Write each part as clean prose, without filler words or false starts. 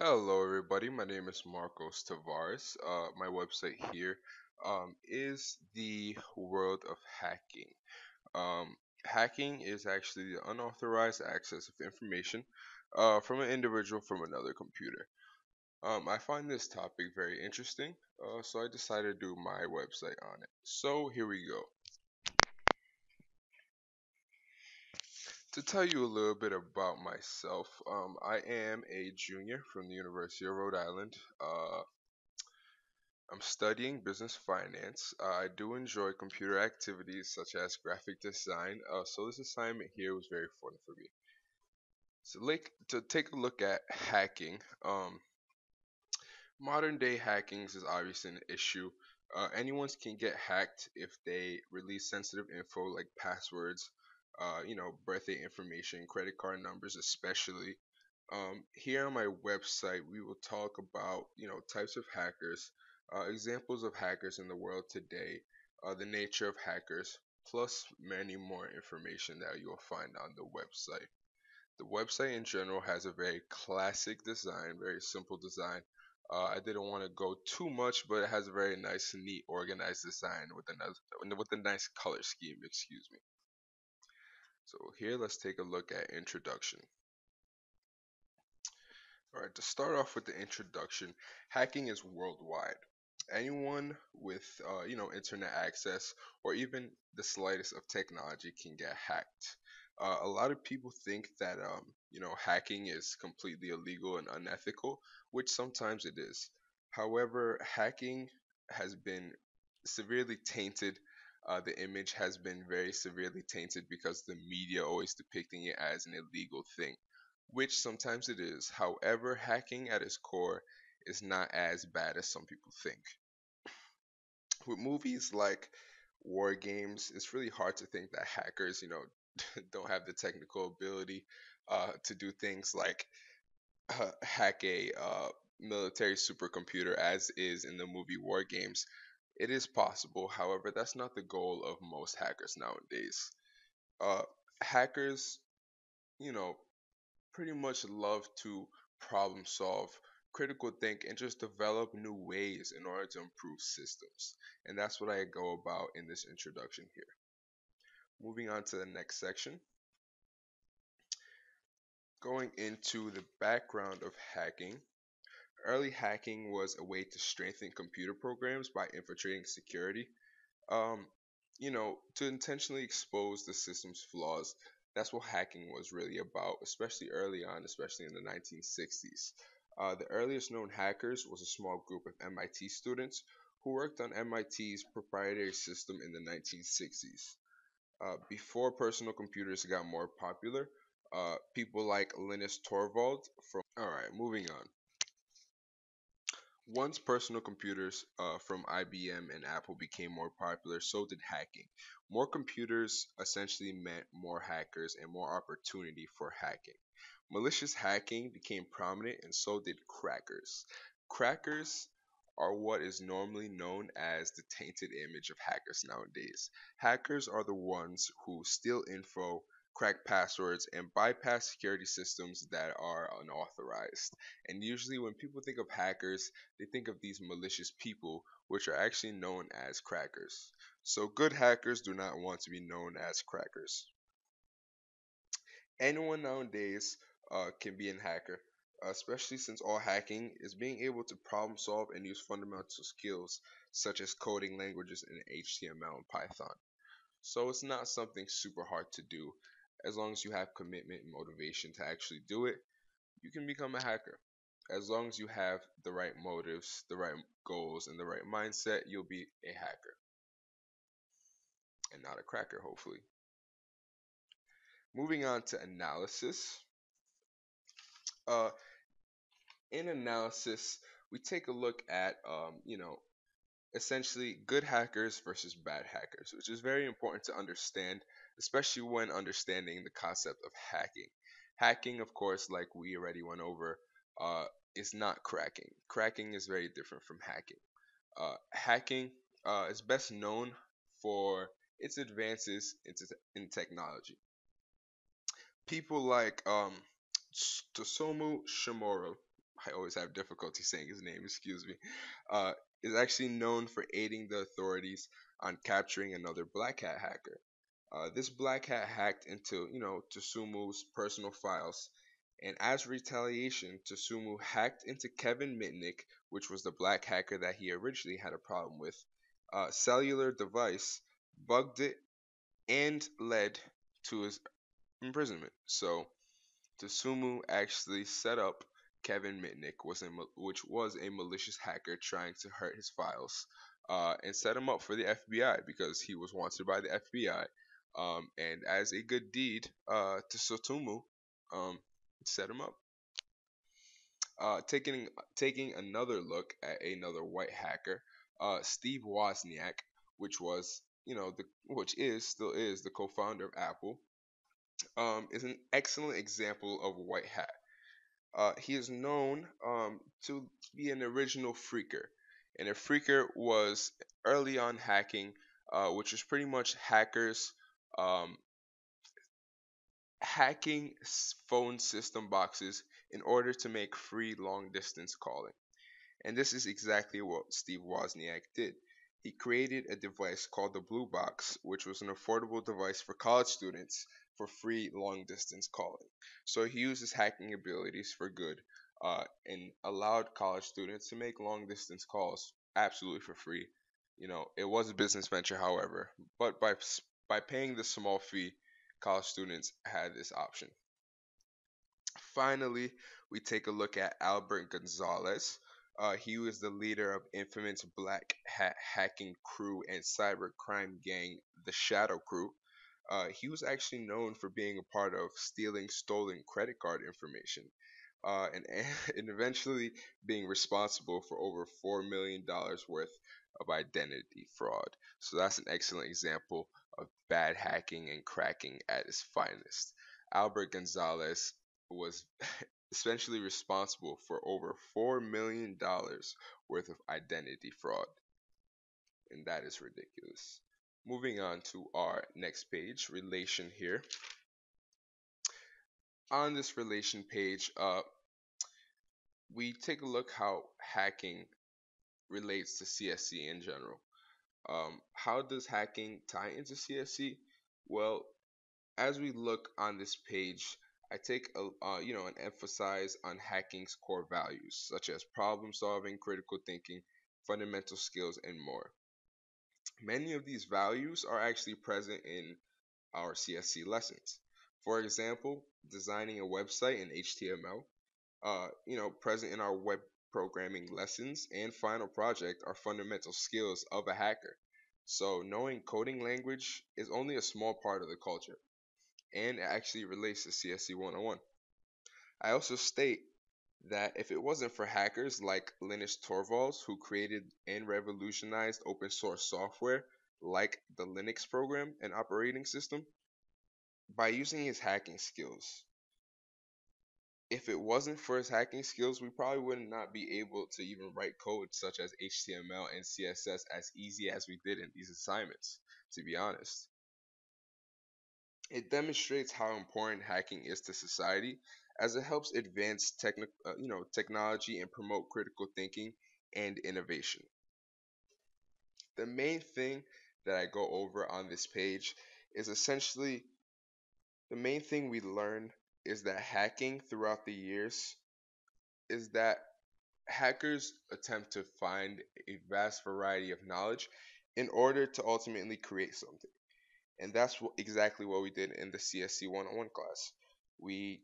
Hello, everybody. My name is Marcos Tavares. My website here is the world of hacking. Hacking is actually the unauthorized access of information from an individual from another computer. I find this topic very interesting, so I decided to do my website on it. So here we go. To tell you a little bit about myself, I am a junior from the University of Rhode Island. I'm studying business finance. I do enjoy computer activities such as graphic design, so this assignment here was very fun for me. So, like to take a look at hacking. Modern day hackings is obviously an issue. Anyone can get hacked if they release sensitive info like passwords, birthday information, credit card numbers, especially. Here on my website, we will talk about types of hackers, examples of hackers in the world today, the nature of hackers, plus many more information that you'll find on the website. The website in general has a very classic design, very simple design. I didn't want to go too much, but it has a very nice, neat, organized design with a nice color scheme. Excuse me. So here, let's take a look at introduction. All right, to start off with the introduction, hacking is worldwide. Anyone with internet access or even the slightest of technology can get hacked. A lot of people think that hacking is completely illegal and unethical, which sometimes it is. However, hacking has been severely tainted. The image has been very severely tainted because the media always depicting it as an illegal thing, which sometimes it is. However, hacking at its core is not as bad as some people think. With movies like war games, it's really hard to think that hackers, don't have the technical ability to do things like hack a military supercomputer, as is in the movie War Games. It is possible, however, that's not the goal of most hackers nowadays. Uh, Hackers, you know, pretty much love to problem solve, critical think, and just develop new ways in order to improve systems. And that's what I go about in this introduction here. Moving on to the next section, going into the background of hacking. Early hacking was a way to strengthen computer programs by infiltrating security, um, to intentionally expose the system's flaws. That's what hacking was really about, especially early on, especially in the 1960s. The earliest known hackers was a small group of MIT students who worked on MIT's proprietary system in the 1960s. Before personal computers got more popular, people like Linus Torvald from. Alright, moving on. Once personal computers from IBM and Apple became more popular, so did hacking. More computers essentially meant more hackers and more opportunity for hacking. Malicious hacking became prominent, and so did crackers. Crackers are what is normally known as the tainted image of hackers nowadays. Hackers are the ones who steal info, crack passwords, and bypass security systems that are unauthorized. And usually, when people think of hackers, they think of these malicious people, which are actually known as crackers. So, good hackers do not want to be known as crackers. Anyone nowadays can be a hacker, especially since all hacking is being able to problem solve and use fundamental skills such as coding languages in HTML and Python. So it's not something super hard to do. As long as you have commitment and motivation to actually do it, you can become a hacker. As long as you have the right motives, the right goals, and the right mindset, you'll be a hacker and not a cracker, hopefully. Moving on to analysis. Uh, in analysis, we take a look at, essentially good hackers versus bad hackers, which is very important to understand, especially when understanding the concept of hacking. Hacking, of course, like we already went over, uh, is not cracking. Cracking is very different from hacking. Hacking is best known for its advances in technology. People like Tosomu Shimura. I always have difficulty saying his name, excuse me, uh, is actually known for aiding the authorities on capturing another black hat hacker. This black hat hacked into, Tsumu's personal files, and as retaliation, Tsumu hacked into Kevin Mitnick, which was the black hacker that he originally had a problem with, cellular device, bugged it, and led to his imprisonment. So Tsumu actually set up Kevin Mitnick, which was a malicious hacker trying to hurt his files, and set him up for the FBI because he was wanted by the FBI. And as a good deed to Tsumu, set him up. Taking another look at another white hacker, Steve Wozniak, which was which is still is the co-founder of Apple, is an excellent example of white hat. He is known to be an original phreaker, and a phreaker was early on hacking, which was pretty much hackers um, hacking phone system boxes in order to make free long distance calling. And this is exactly what Steve Wozniak did. He created a device called the Blue Box, which was an affordable device for college students for free long distance calling. So he used his hacking abilities for good, and allowed college students to make long distance calls absolutely for free. It was a business venture, however, but by paying the small fee, college students had this option. Finally, we take a look at Albert Gonzalez. He was the leader of infamous black hat hacking crew and cybercrime gang, the Shadow Crew. He was actually known for being a part of stealing stolen credit card information, and and eventually being responsible for over $4 million worth of identity fraud. So that's an excellent example of bad hacking and cracking at its finest. Albert Gonzalez was essentially responsible for over $4 million worth of identity fraud, and that is ridiculous. Moving on to our next page, relation here. On this relation page, we take a look how hacking relates to CSC in general. How does hacking tie into CSC? Well, as we look on this page, I take an emphasis on hacking's core values, such as problem solving, critical thinking, fundamental skills, and more. Many of these values are actually present in our CSC lessons. For example, designing a website in HTML, present in our web programming lessons and final project are fundamental skills of a hacker. So knowing coding language is only a small part of the culture, and it actually relates to CSC 101. I also state that if it wasn't for hackers like Linus Torvalds, who created and revolutionized open source software like the Linux program and operating system, by using his hacking skills, if it wasn't for his hacking skills, we probably would not be able to even write code such as HTML and CSS as easy as we did in these assignments, to be honest. It demonstrates how important hacking is to society as it helps advance technology and promote critical thinking and innovation. The main thing that I go over on this page is essentially the main thing we learn is that hacking throughout the years is that hackers attempt to find a vast variety of knowledge in order to ultimately create something. And that's exactly what we did in the CSC 101 class. We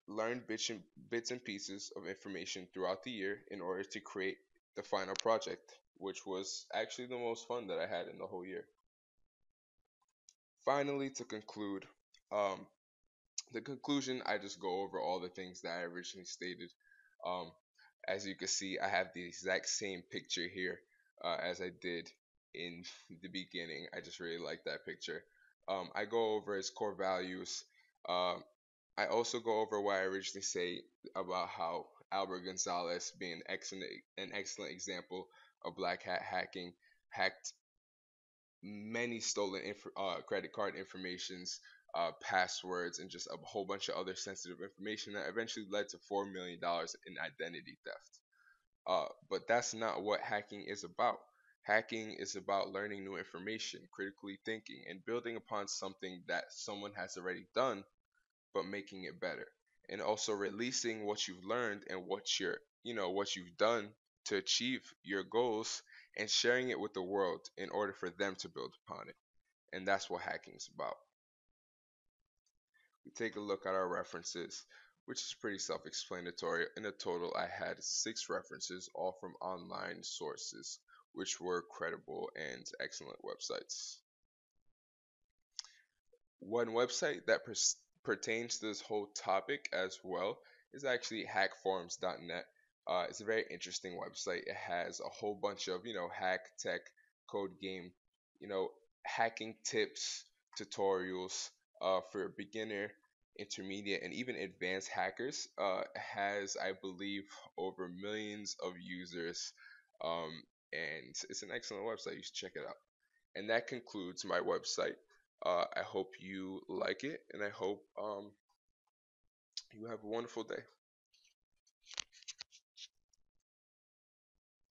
learned bits and pieces of information throughout the year in order to create the final project, which was actually the most fun that I had in the whole year. Finally, to conclude, um, the conclusion, I just go over all the things that I originally stated. Um, as you can see, I have the exact same picture here as I did in the beginning. I just really like that picture. I go over his core values. Um, I also go over what I originally say about how Albert Gonzalez, being an excellent example of black hat hacking, hacked many stolen credit card informations passwords, and just a whole bunch of other sensitive information that eventually led to $4 million in identity theft. But that's not what hacking is about. Hacking is about learning new information, critically thinking, and building upon something that someone has already done, but making it better. And also releasing what you've learned and what you've done to achieve your goals, and sharing it with the world in order for them to build upon it. And that's what hacking is about. We take a look at our references, which is pretty self-explanatory. In a total, I had 6 references, all from online sources, which were credible and excellent websites. One website that pertains to this whole topic as well is actually hackforums.net. It's a very interesting website. It has a whole bunch of, hack tech, code game, you know, hacking tips, tutorials for beginner, intermediate, and even advanced hackers. It has, I believe, over millions of users, and it's an excellent website. You should check it out. And that concludes my website. I hope you like it, and I hope you have a wonderful day.